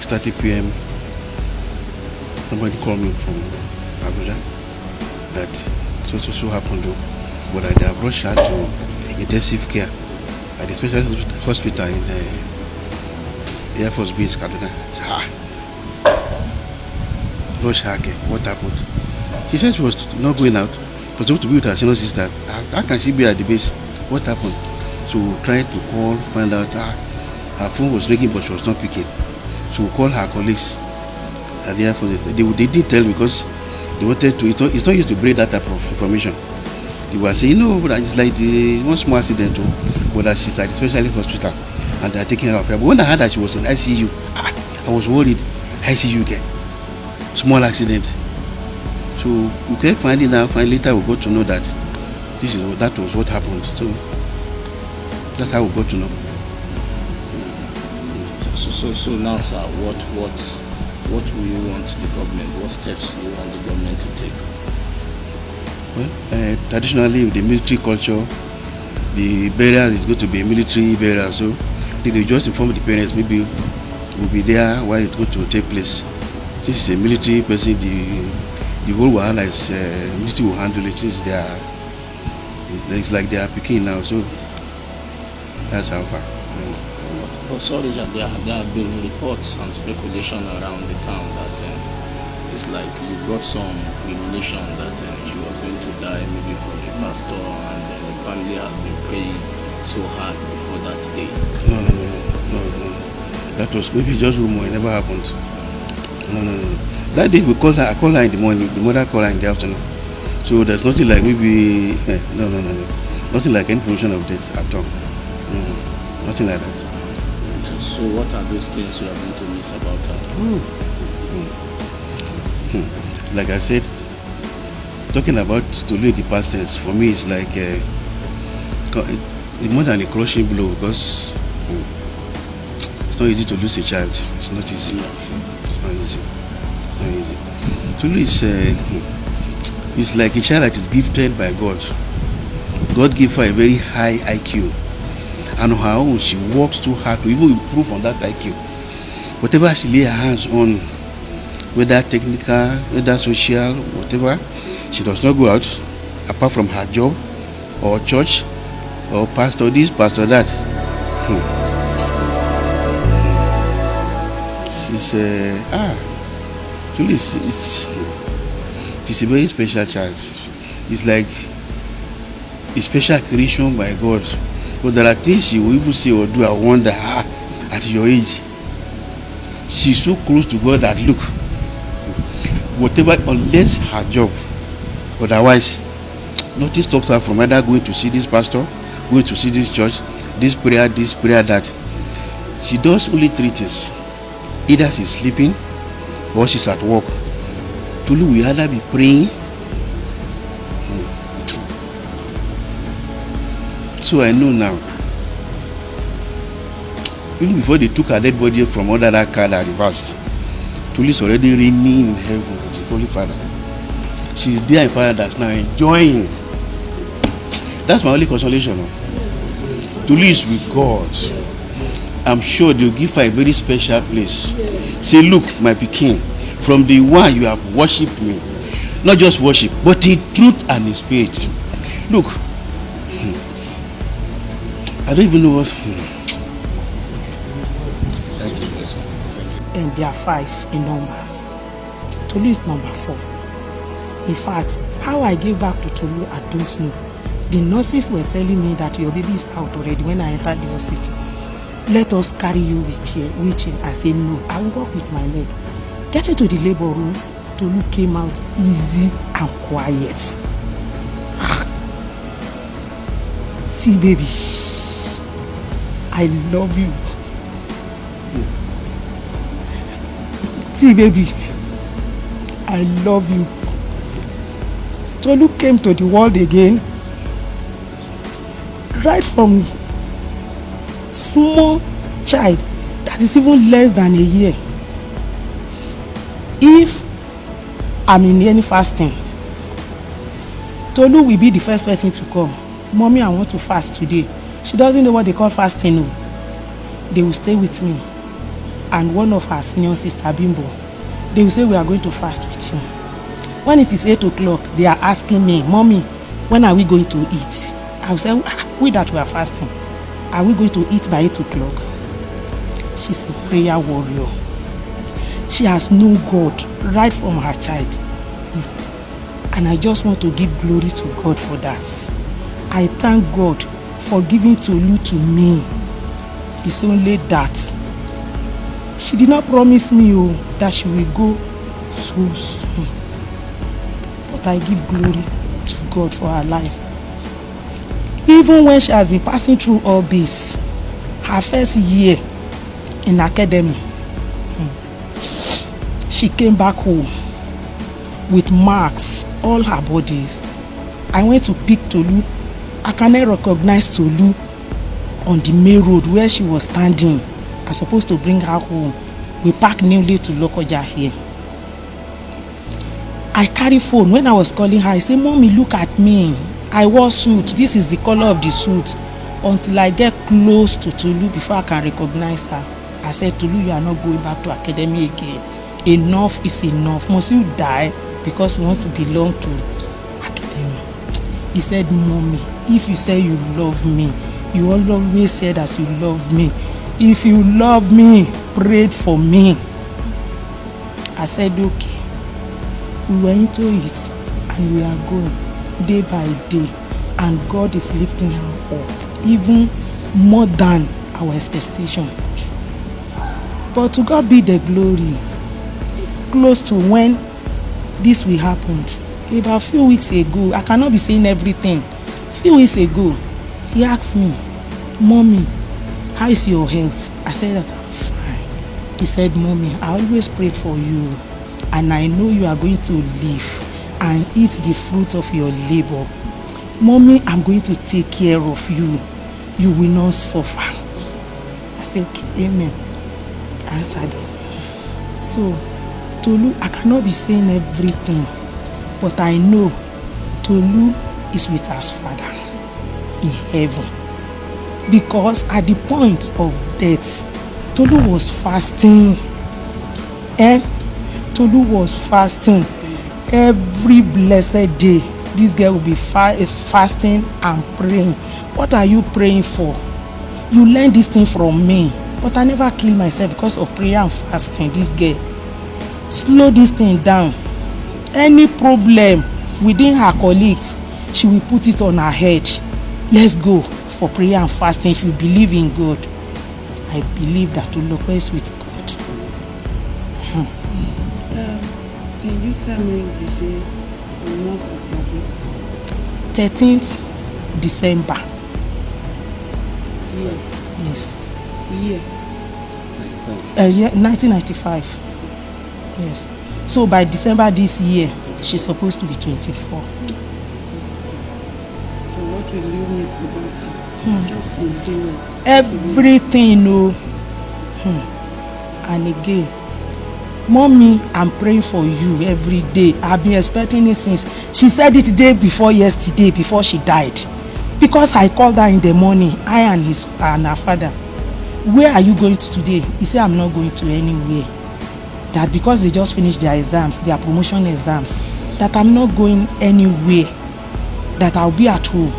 6:30 p.m. somebody called me from Abuja that so happened though, but they have rushed her to intensive care at the special hospital in Air Force Base, Kaduna. Rush her care. What happened? She said she was not going out, but supposed to be with her senior sister. How can she be at the base? What happened? So trying to call, find out. Her phone was ringing, but she was not picking. So we called her colleagues at the Air Force. They did tell because they wanted to. It's not used to bring that type of information. They were saying, no, but it's like the one small accident, but that she's at the specialist hospital and they're taking her off. But when I heard that she was in ICU, I was worried. ICU care. Small accident. So we kept finding out. Finally, later we got to know that that was what happened. So that's how we got to know. So now, sir, what will you want the government? What steps do you want the government to take? Well, traditionally, with the military culture, the burial is going to be a military burial. So they just inform the parents. Maybe we'll be there while it's going to take place. This is a military person. The whole Wahala is military will handle it. It's like they are picking now. So that's how far. But sorry, there have been reports and speculation around the town that it's like you got some premonition that she was going to die maybe from the pastor, and then the family has been praying so hard before that day. No. That was maybe just rumor. It never happened. No. That day I called her in the morning. The mother called her in the afternoon. So there's nothing like maybe no. Nothing like any promotion of death at all. Nothing like that. So what are those things you are going to miss about her? Like I said, talking about Tolulope the past tense, for me it's like more than a crushing blow, because it's not easy to lose a child. It's not easy. It's not easy. Tolulope is like a child that is gifted by God. God gave her a very high IQ. And on her own, she works too hard to even improve on that IQ. Whatever she lay her hands on, whether technical, whether social, whatever, she does not go out, apart from her job, or church, or pastor this, pastor that. She's a very special child. It's like a special creation by God. But there are things you will even say or do, I wonder, at your age, she's so close to God that look, whatever, unless her job, otherwise, nothing stops her from either going to see this pastor, going to see this church, this prayer, that. She does only three things. Either she's sleeping or she's at work. Tolu will either be praying. So I know now. Even before they took her dead body from under that car that reversed, Tolu is already reigning in heaven with the Holy Father. She's there in paradise now, enjoying. That's my only consolation. Tolu is with God. I'm sure they'll give her a very special place. Say, look, my Pekin, from the one you have worshipped me, not just worship, but in truth and in spirit. Look, I don't even know what. And there are 5 in numbers. Tolu is number 4. In fact, how I gave back to Tolu, I don't know. The nurses were telling me that your baby is out already when I entered the hospital. Let us carry you with wheelchair. I said no, I will walk with my leg. Getting to the labor room, Tolu came out easy and quiet. See, baby, I love you. See, baby, I love you. Tolu came to the world again, right from small child that is even less than a year. If I'm in any fasting, Tolu will be the first person to come. Mommy, I want to fast today. She doesn't know what they call fasting. No. They will stay with me. and one of her senior sister, Bimbo, they will say, we are going to fast with you. When it is 8 o'clock, they are asking me, Mommy, when are we going to eat? I will say, we that we are fasting, are we going to eat by 8 o'clock? She's a prayer warrior. She has known God right from her child. And I just want to give glory to God for that. I thank God for giving Tolu to me. It's only that. She did not promise me that she will go so soon. But I give glory to God for her life. Even when she has been passing through all this, her first year in academy, she came back home with marks all her bodies. I went to pick Tolu. I cannot recognize Tolu on the main road where she was standing. I was supposed to bring her home. We parked newly to Lokoja here. I carry phone. When I was calling her, I say, Mommy, look at me. I wore suit. This is the color of the suit. Until I get close to Tolu before I can recognize her. I said, Tolu, you are not going back to academy again. Enough is enough. Must you die because he wants to belong to academy? He said, Mommy, if you say you love me, you always say that you love me. If you love me, pray for me. I said, okay. We were into it and we are going day by day. And God is lifting her up, even more than our expectations. But to God be the glory. Close to when this will happen, about a few weeks ago, I cannot be saying everything. A few weeks ago, he asked me, Mommy, how is your health? I said that I'm fine. He said, Mommy, I always prayed for you, and I know you are going to live and eat the fruit of your labor. Mommy, I'm going to take care of you. You will not suffer. I said, okay, amen. I answered him. So, Tolu, I cannot be saying everything, but I know Tolu is with us, Father, in heaven. Because at the point of death, Tolu was fasting. Tolu was fasting every blessed day. This girl will be fasting and praying. What are you praying for? You learn this thing from me, but I never kill myself because of prayer and fasting. This girl, slow this thing down. Any problem within her colleagues, she will put it on her head. Let's go for prayer and fasting. If you believe in God, I believe that Tolulope is with God. Can you tell me the date and month of your birth? 13th December. Year. Yes. Year. 1995. Yes. So by December this year, she's supposed to be 24. So what will you miss about her? Just some things. Everything, And again, Mommy, I'm praying for you every day. I've been expecting it since. She said it the day before yesterday, before she died. Because I called her in the morning, I and her father. Where are you going to today? He said, I'm not going to anywhere. That because they just finished their exams, their promotion exams, that I'm not going anywhere. That I'll be at home.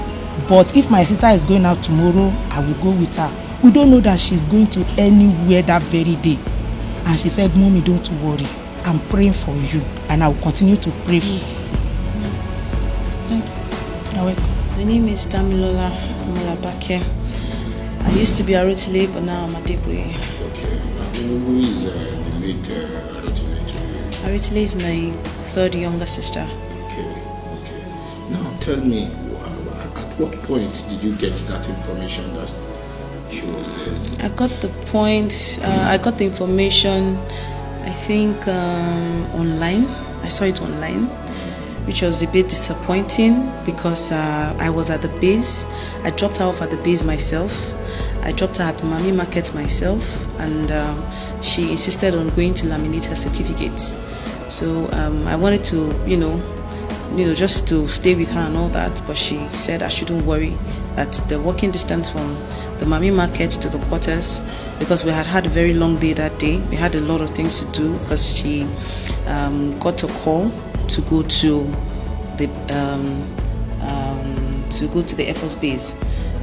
But if my sister is going out tomorrow, I will go with her. We don't know that she's going to anywhere that very day. And she said, Mommy, don't worry. I'm praying for you. And I will continue to pray for you. Thank you. You're welcome. My name is Damilola Malabake. I used to be Aritile, but now I'm a Deboye. Okay. Who is the late Aritile? Aritile is my third younger sister. Okay. Now tell me, at what point did you get that information that she was dead? I got the information, I think, online. I saw it online, which was a bit disappointing because I was at the base. I dropped her off at the base myself. I dropped her at the Mami Market myself, and she insisted on going to laminate her certificate. So I wanted to, just to stay with her and all that, but she said I shouldn't worry that the walking distance from the Mami market to the quarters, because we had a very long day that day. We had a lot of things to do because she got a call to go to the Air Force base.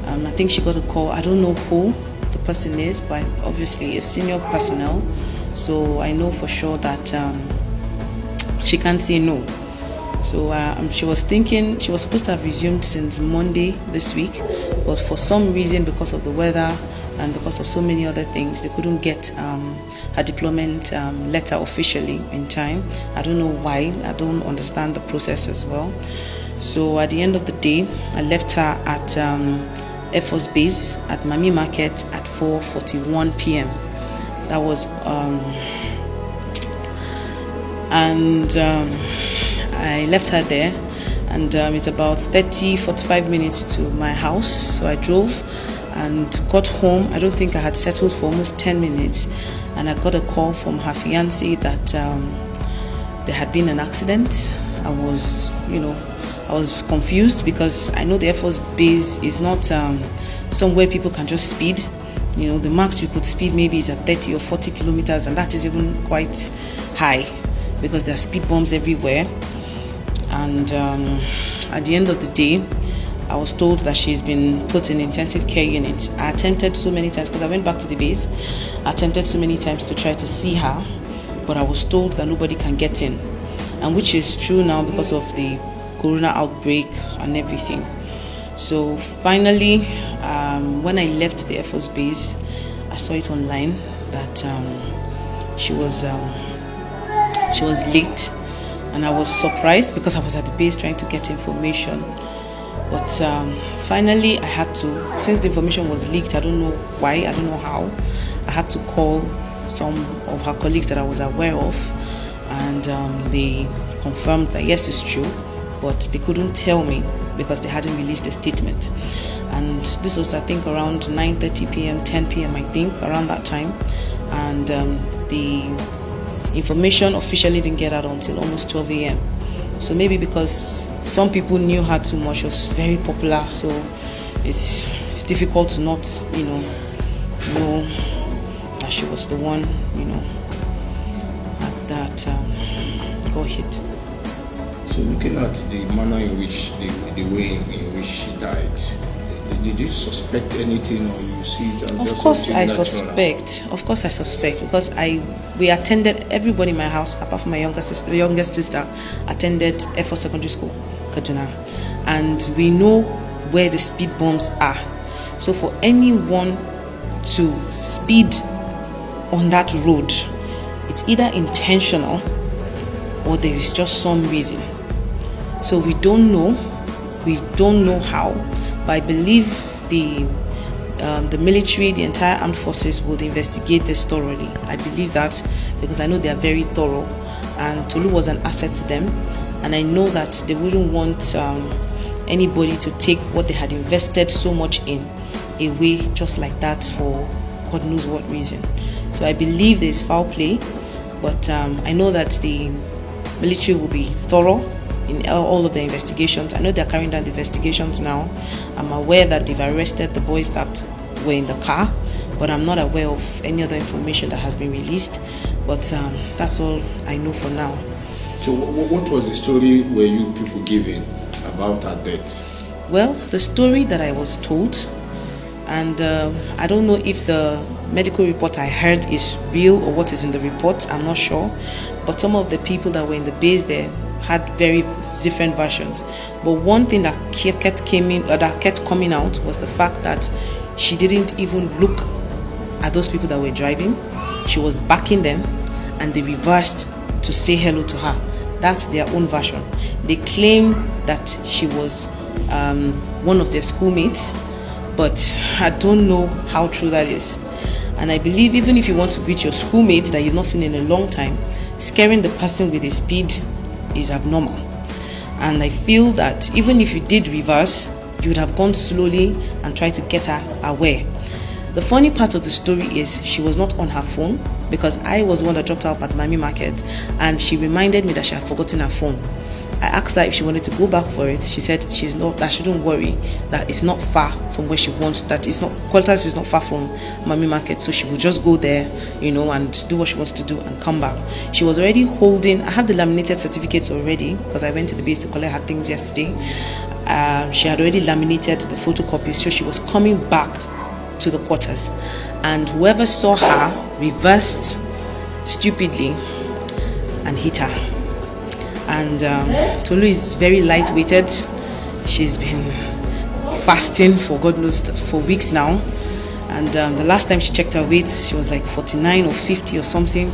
I think she got a call. I don't know who the person is, but obviously a senior personnel. So I know for sure that she can't say no. So she was thinking she was supposed to have resumed since Monday this week, but for some reason, because of the weather and because of so many other things, they couldn't get her deployment letter officially in time. I don't know why. I don't understand the process as well. So at the end of the day, I left her at Air Force Base at Mami Market at 4:41 p.m. That was I left her there, and it's about 45 minutes to my house. So I drove and got home. I don't think I had settled for almost 10 minutes, and I got a call from her fiance that there had been an accident. I was confused because I know the Air Force Base is not somewhere people can just speed. The max you could speed maybe is at 30 or 40 kilometers, and that is even quite high because there are speed bumps everywhere. And at the end of the day, I was told that she's been put in intensive care unit. I attempted so many times because I went back to the base. I attempted so many times to try to see her, but I was told that nobody can get in, and which is true now because of the corona outbreak and everything. So finally, when I left the Air Force Base, I saw it online that she was late, and I was surprised because I was at the base trying to get information. But finally, I had to, since the information was leaked, I don't know why, I don't know how, I had to call some of her colleagues that I was aware of, and they confirmed that yes, it's true, but they couldn't tell me because they hadn't released a statement. And this was, I think, around 9:30 p.m., 10 p.m., I think, around that time. And the information officially didn't get out until almost 12 a.m. So maybe because some people knew her too much, she was very popular, so it's difficult to not, know that she was the one, that got hit. So looking at the manner in which, the way in which she died, did you suspect anything, or you see it as Of just course something I natural? suspect because we attended, everybody in my house apart from my youngest sister attended Air Force Secondary School, Kaduna, and we know where the speed bumps are. So for anyone to speed on that road, it's either intentional or there is just some reason. So we don't know how, but I believe the military, the entire armed forces will investigate this thoroughly. I believe that because I know they are very thorough, and Tolu was an asset to them, and I know that they wouldn't want anybody to take what they had invested so much in away just like that for God knows what reason. So I believe there's foul play, but I know that the military will be thorough in all of the investigations. I know they're carrying out the investigations now. I'm aware that they've arrested the boys that were in the car, but I'm not aware of any other information that has been released. But that's all I know for now. So what was the story were you people giving about her death? Well, the story that I was told, and I don't know if the medical report I heard is real or what is in the report, I'm not sure, but some of the people that were in the base there had very different versions. But one thing that kept coming out was the fact that she didn't even look at those people that were driving. She was backing them, and they reversed to say hello to her. That's their own version. They claim that she was one of their schoolmates, but I don't know how true that is. And I believe even if you want to greet your schoolmate that you've not seen in a long time, scaring the person with a speed is abnormal. And I feel that even if you did reverse, you would have gone slowly and tried to get her aware. The funny part of the story is she was not on her phone, because I was the one that dropped her off at Mami Market, and she reminded me that she had forgotten her phone. I asked her if she wanted to go back for it. She said that she don't worry, that it's not far from where she wants, that it's not, Quarters is not far from Mami Market, so she would just go there, and do what she wants to do and come back. She was already holding, I have the laminated certificates already, because I went to the base to collect her things yesterday. She had already laminated the photocopies, so she was coming back to the quarters, and whoever saw her reversed stupidly and hit her. And Tolu is very light-weighted. She's been fasting for God knows for weeks now, and the last time she checked her weight, she was like 49 or 50 or something.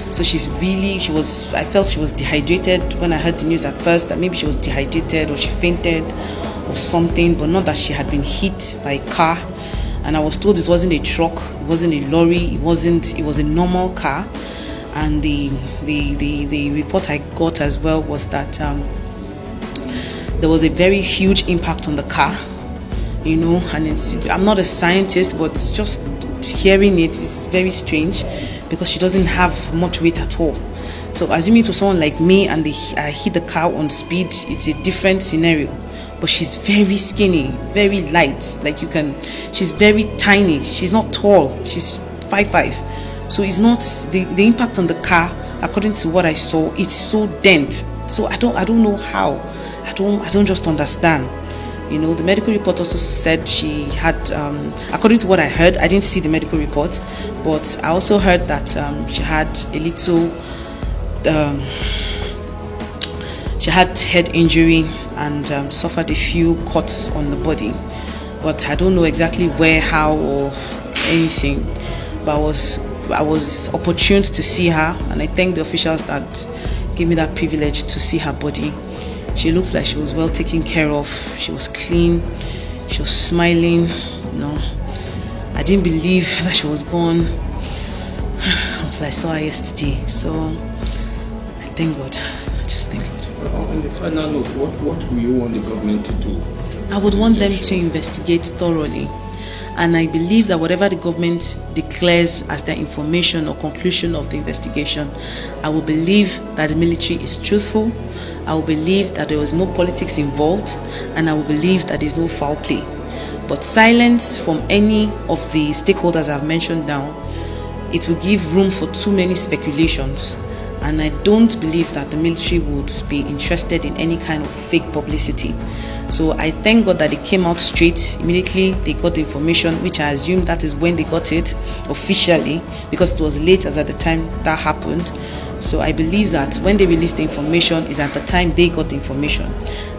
So I felt she was dehydrated when I heard the news at first, that maybe she was dehydrated or she fainted or something, but not that she had been hit by a car. And I was told this wasn't a truck, it wasn't a lorry, it was a normal car. And the report I got as well was that there was a very huge impact on the car, and I'm not a scientist, but just hearing it is very strange, because she doesn't have much weight at all. So assuming to someone like me and I hit the car on speed, it's a different scenario. But she's very skinny, very light, she's very tiny, she's not tall, she's 5'5". So it's not, the impact on the car, according to what I saw, it's so dent. So I don't know how. I don't just understand. The medical report also said she had, according to what I heard, I didn't see the medical report, but I also heard that she had a little, she had head injury and suffered a few cuts on the body. But I don't know exactly where, how, or anything. But I was opportune to see her, and I thank the officials that gave me that privilege to see her body. She looked like she was well taken care of. She was clean. She was smiling. I didn't believe that she was gone until I saw her yesterday. So I thank God. I just thank God. On the final note, what do you want the government to do? I would want them to investigate thoroughly. And I believe that whatever the government declares as their information or conclusion of the investigation, I will believe that the military is truthful. I will believe that there was no politics involved, and I will believe that there is no foul play. But silence from any of the stakeholders I've mentioned now, it will give room for too many speculations. And I don't believe that the military would be interested in any kind of fake publicity. So I thank God that they came out straight. Immediately they got the information, which I assume that is when they got it officially, because it was late as at the time that happened. So I believe that when they released the information is at the time they got the information.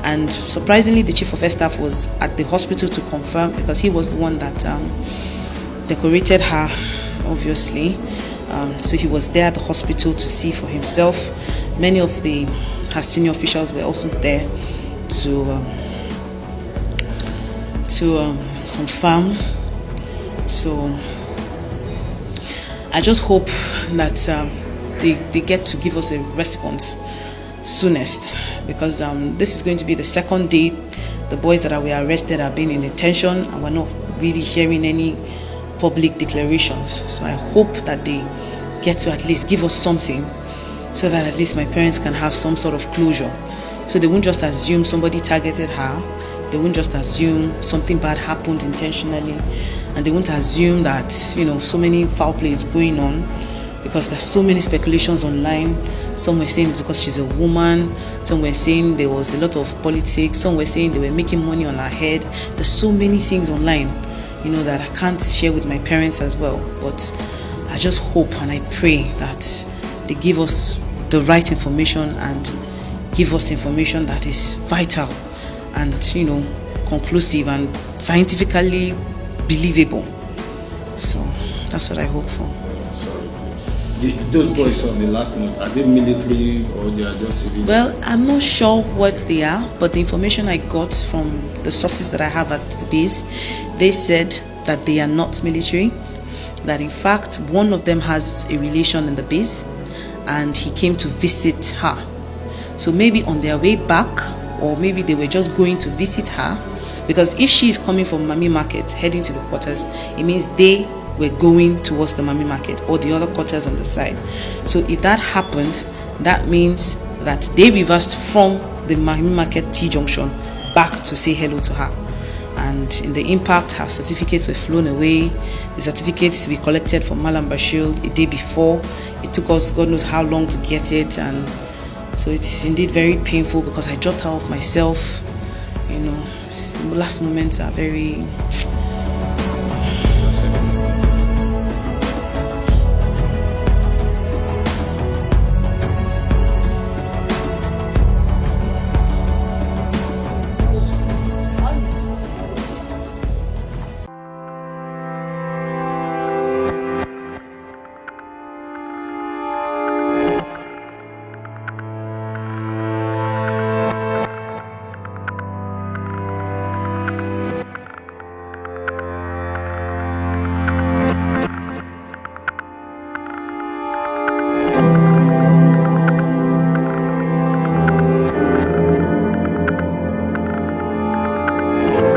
And surprisingly, the chief of air staff was at the hospital to confirm, because he was the one that decorated her, obviously. So he was there at the hospital to see for himself. Many of her senior officials were also there to confirm. So I just hope that they get to give us a response soonest, because this is going to be the second day the boys that were arrested have been in detention, and we're not really hearing any public declarations. So I hope that they get to at least give us something, so that at least my parents can have some sort of closure. So they won't just assume somebody targeted her. They won't just assume something bad happened intentionally, and they won't assume that so many foul play is going on, because there's so many speculations online. Some were saying it's because she's a woman. Some were saying there was a lot of politics. Some were saying they were making money on her head. There's so many things online, that I can't share with my parents as well. But I just hope and I pray that they give us the right information, and give us information that is vital and conclusive and scientifically believable. So that's what I hope for. Sorry, please. Those boys on the last note, are they military or they are just civilian? Well, I'm not sure what they are, but the information I got from the sources that I have at the base, they said that they are not military, that in fact one of them has a relation in the base and he came to visit her. So maybe on their way back, or maybe they were just going to visit her, because if she is coming from Mami Market heading to the quarters, it means they were going towards the Mami Market or the other quarters on the side. So if that happened, that means that they reversed from the Market T junction back to say hello to her. And in the impact, her certificates were flown away. The certificates we collected from Malam Bashir a day before. It took us God knows how long to get it, and so it's indeed very painful because I dropped her off myself. You know, last moments are very